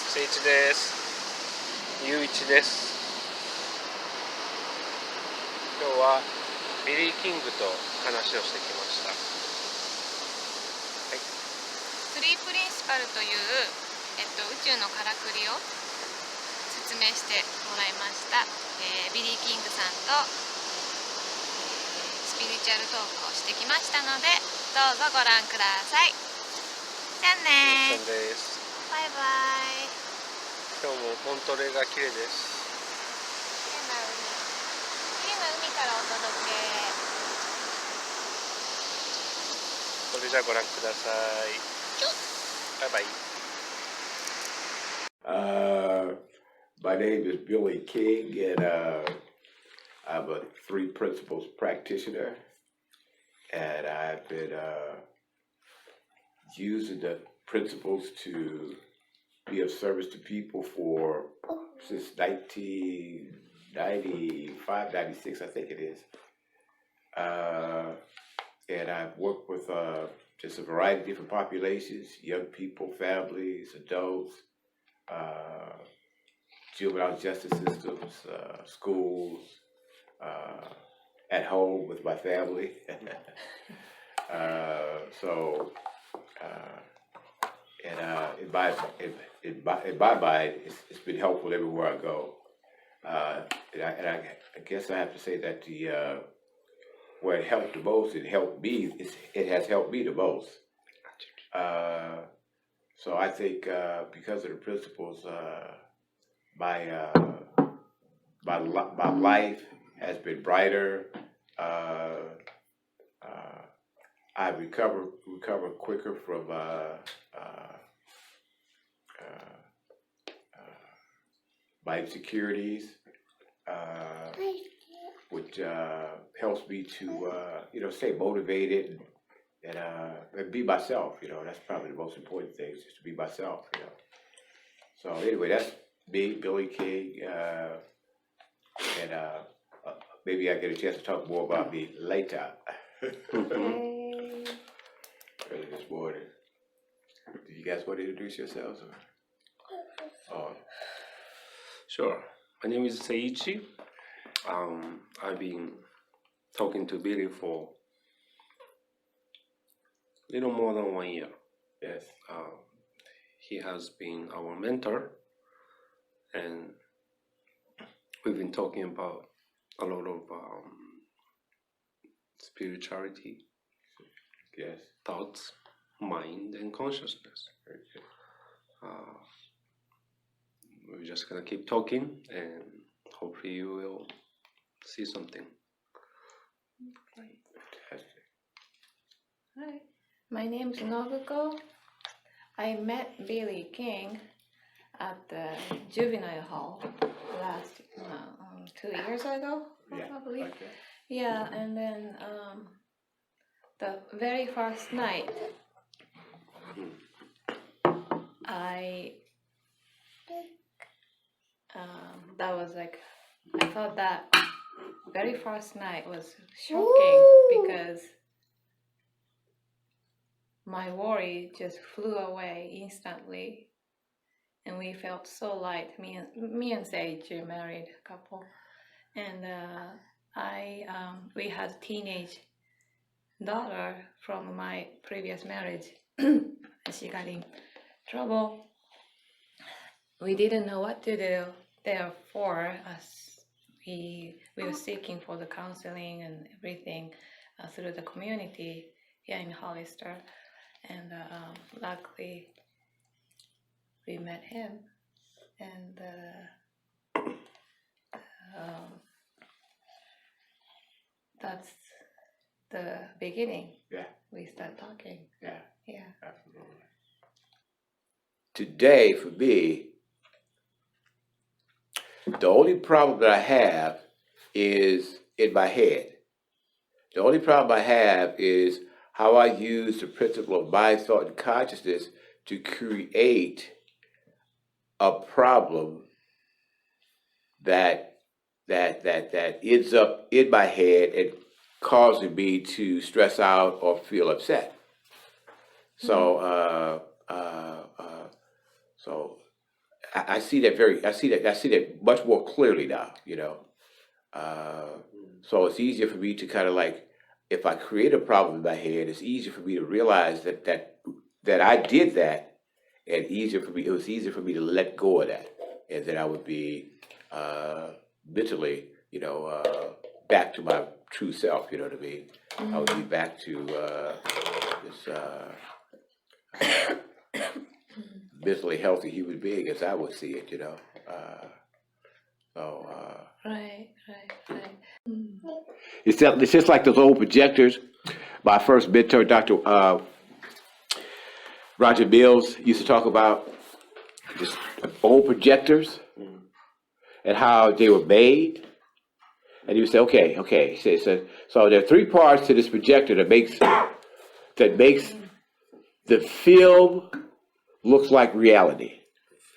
誠一です。ゆういちです。今日はビリー・キングと話をしてきました。はい。スリープリンシパルという、宇宙のからくりを説明してもらいました。ビリー・キングさんと、スピリチュアルトークをしてきましたので、どうぞご覧ください。じゃあねー。です。バイバイ。今日もモントレーが綺麗です。綺麗な海からお届け。それじゃあご覧ください。バイバイ。My name is Billy King, and I'm a three principles practitioner, and I've been using the principles to be of service to people since 1995, 96, I think it is. And I've worked with just a variety of different populations, young people, families, adults, juvenile justice systems, schools, at home with my family. In my mind, it's been helpful everywhere I go. And I guess I have to say that where it helped the most, it has helped me the most. So I think because of the principles, my life has been brighter. I recover quicker from my insecurities, which helps me to stay motivated and be myself. That's probably the most important thing, is just to be myself. So anyway, that's me, Billy King, and maybe I get a chance to talk more about me later. Early this morning. Do you guys want to introduce yourselves? Sure. My name is Seiichi. I've been talking to Billy for a little more than 1 year. Yes. He has been our mentor, and we've been talking about a lot of spirituality, Yes. thoughts, mind, and consciousness. Very good. We're just gonna keep talking, and hopefully you will see something. Fantastic. Hi, my name is Nobuko. I met Billy King at the juvenile hall last 2 years ago, probably. Yeah. Okay. Yeah, and then the very first night, I thought that very first night was shocking because my worry just flew away instantly, and we felt so light. Me and Sage, a married couple, and we had a teenage daughter from my previous marriage. She got in trouble. We didn't know what to do. Therefore, we were seeking for the counseling and everything through the community here in Hollister, and luckily we met him, and that's the beginning. Yeah. We start talking. Yeah. Yeah. Absolutely. Today, for me, the only problem that I have is in my head. The only problem I have is how I use the principle of mind, thought, and consciousness to create a problem that ends up in my head and causing me to stress out or feel upset. So I see that much more clearly now, you know. So it's easier for me to kind of like, if I create a problem in my head, it's easier for me to realize that I did that, and it was easier for me to let go of that, and that I would be mentally, you know, back to my true self, you know what I mean? I would be back to this mentally healthy human being as I would see it, you know. Right. It's just like those old projectors. My first mentor, Dr. Roger Mills, used to talk about just old projectors and how they were made. And he would say, okay. He said, so there are three parts to this projector that makes the film looks like reality.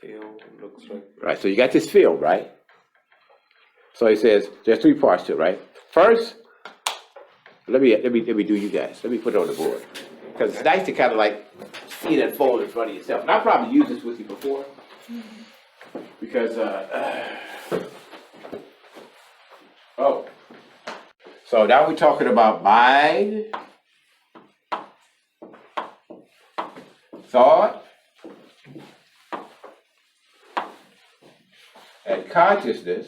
Film looks like. Right, so you got this film, right? So he says there's three parts to it, right? First, let me do you guys. Let me put it on the board, because it's nice to kind of like see it unfold in front of yourself. And I probably used this with you before, because so now we're talking about mind, thought, and consciousness.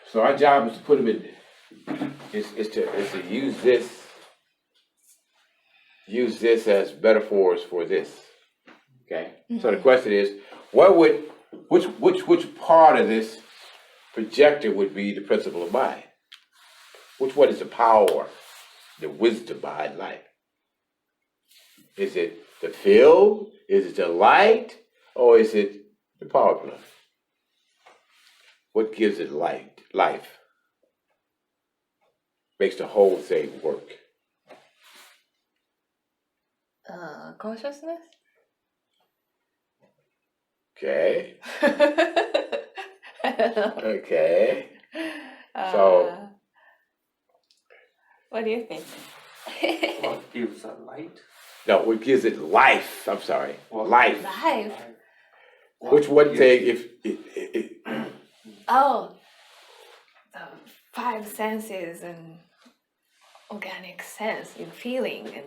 So our job is to put them in, is to use this as metaphors for this. Okay. So the question is, which part of this projector would be the principle of mind? Which one is the power, the wisdom behind life? Is it the film? Is it the light? Or is it the power plant? What gives it life? Makes the whole thing work. Consciousness? Okay. I don't know. Okay. So, what do you think? What gives a light? no, what gives it life? I'm sorry. Life. Life? Which one thing, if Oh, the five senses and organic sense in feeling and.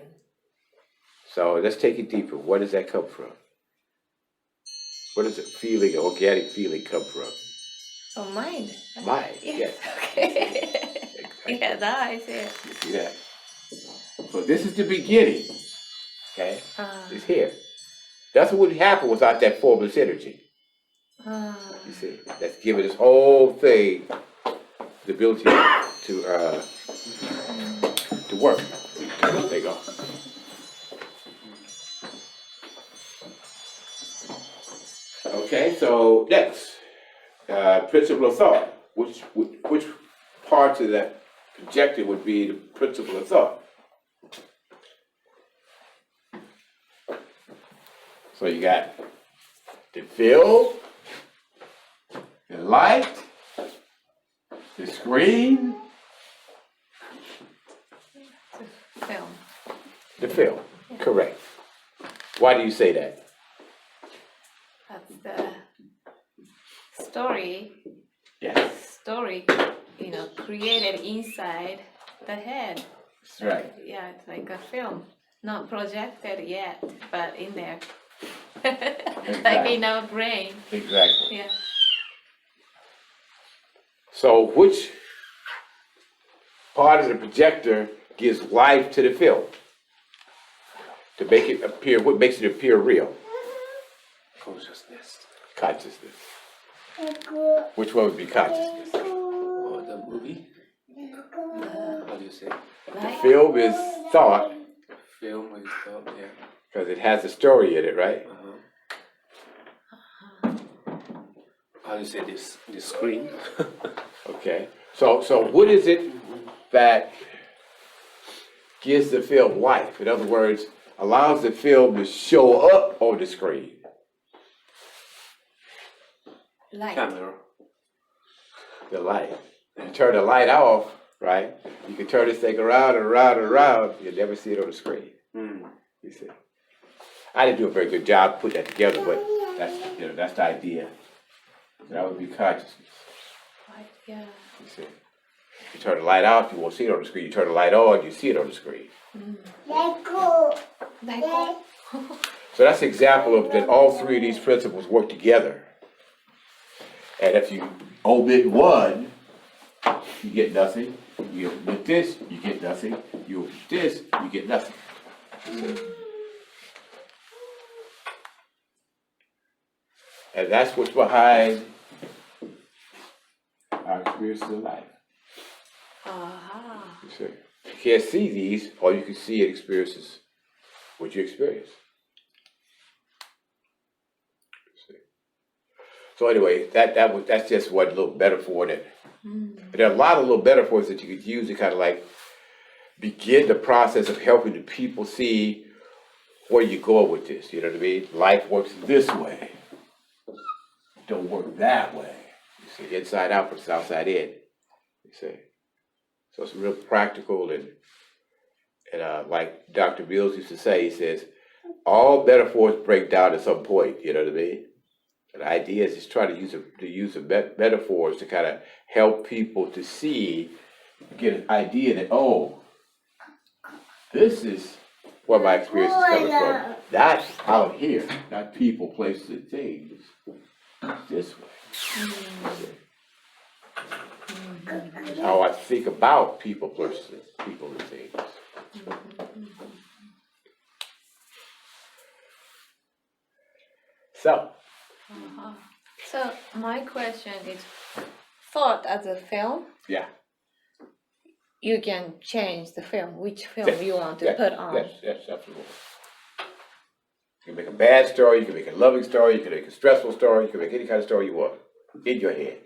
So let's take it deeper. Where does that come from? Where does the organic feeling come from? Oh, mind. Mind, Yes. yes. Okay. Yeah, that I see it. You see that? So this is the beginning. Okay? It's here. That's what would happen without that formless energy. You see? That's giving this whole thing the ability to work. There you go. Okay, so next, principle of thought. Which parts of that projector would be the principle of thought? So you got the field, the light, the screen, Film. the film. Correct. Why do you say that? That's the story. Yes. Story, created inside the head. That's right. Yeah, it's like a film. Not projected yet, but in there. Exactly. Like in our brain. Exactly. Yeah. So which part of the projector gives life to the film? To make it appear, what makes it appear real? Consciousness. Which one would be consciousness? Or the movie? What do you say? The film is thought, Film is thought, yeah. because it has a story in it, right? How do you say this? The screen? Okay. So what is it that gives the film life? In other words, allows the film to show up on the screen. Light. Camera. The light. You turn the light off, right? You can turn this thing around and around and around. You'll never see it on the screen. You see. I didn't do a very good job putting that together, but that's the idea. That would be consciousness. Right, yeah. You see. You turn the light off, you won't see it on the screen. You turn the light on, you see it on the screen. Let go. So that's an example of that all three of these principles work together. And if you omit one, you get nothing. You omit this, you get nothing. You omit this, you get nothing. And that's what's behind our experiences of life. You see. You can't see these, all you can see and experience is what you experience. You see. So anyway, that's just one little metaphor that there are a lot of little metaphors that you could use to kind of like begin the process of helping the people see where you're going with this. You know what I mean? Life works this way. Don't work that way. You see, inside out versus outside in. You see. So it's real practical and like Dr. Mills used to say, he says, all metaphors break down at some point, you know what I mean? And the idea is just try to use the metaphors to kind of help people to see, get an idea that, oh, this is where my experience is coming from. That's out here, not people, places, and things. This way. That's how I think about people, places, people, and things. So. So my question is, thought as a film? Yeah. You can change the film, which film you want to put on. Yes, absolutely. You can make a bad story, you can make a loving story, you can make a stressful story, you can make any kind of story you want in your head.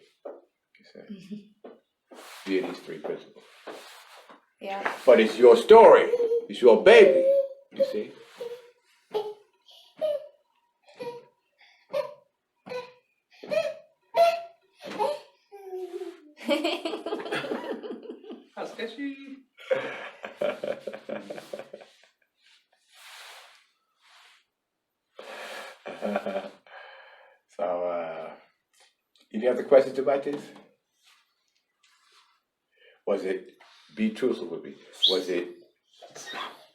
Via these three principles. Yeah. But it's your story. It's your baby. You see? How sketchy. So, any other questions about this? Was it, be truthful with me, was it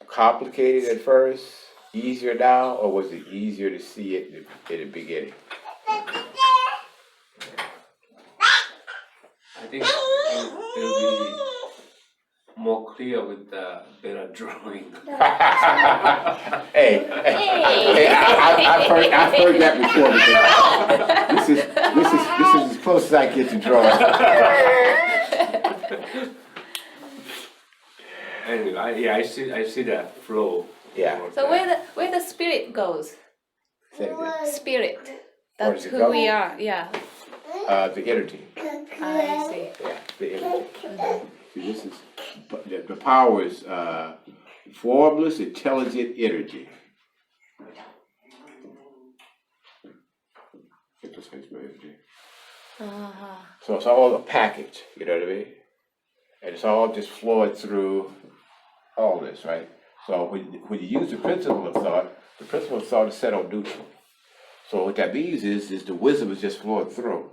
complicated at first, easier now, or was it easier to see it in the beginning? I think it'll be more clear with the better drawing. Hey, I've heard that before. Because this is as close as I get to drawing. Anyway, I see that flow. Yeah. So where the spirit goes? Say it again. Spirit. Where That's does it who go? we are. Yeah. The energy. I see. Yeah, the energy. See, this is the power is formless, intelligent energy. Get this face by energy. So it's all a package, you know what I mean? And it's all just flowing through all this, right? So when you use the principle of thought is set on neutral. So what that means is the wisdom is just flowing through,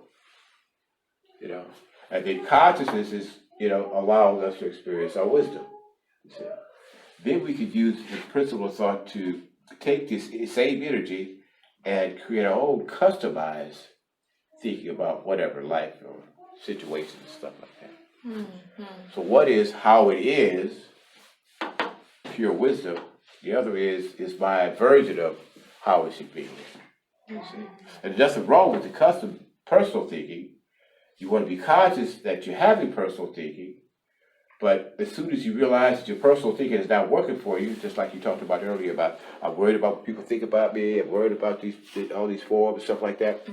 you know? And then consciousness is, you know, allowing us to experience our wisdom. You see? Then we could use the principle of thought to take this same energy and create our own customized thinking about whatever life or situations and stuff like that. So one is how it is, pure wisdom. The other is my version of how it should be. You see? And there's nothing wrong with the custom personal thinking. You want to be conscious that you're having personal thinking, but as soon as you realize that your personal thinking is not working for you, just like you talked about earlier about, I'm worried about what people think about me, I'm worried about all these forms and stuff like that.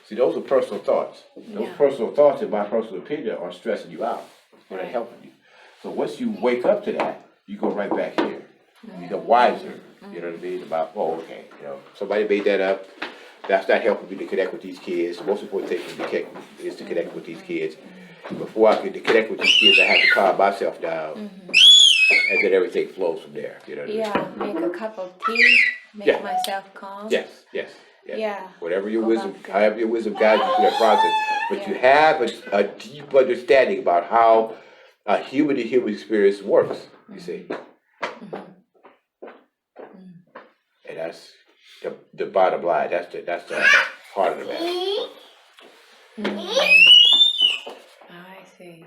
See, those are personal thoughts. Those personal thoughts, in my personal opinion, are stressing you out. They're not helping you. So once you wake up to that, you go right back here. You become wiser, you know what I mean, about, oh, okay, you know, somebody made that up. That's not helping me to connect with these kids. The most important thing is to connect with these kids. before I could connect with these kids, I had to calm myself down, and then everything flows from there. You know what I mean? Yeah, make a cup of tea, make Yeah. myself calm. Yes. Yeah. Whatever your Go wisdom, back to- however your wisdom guides you through that process, but you Yeah. have a deep understanding about how a human-to-human experience works. You see, and that's the bottom line. That's the part of the matter. I see.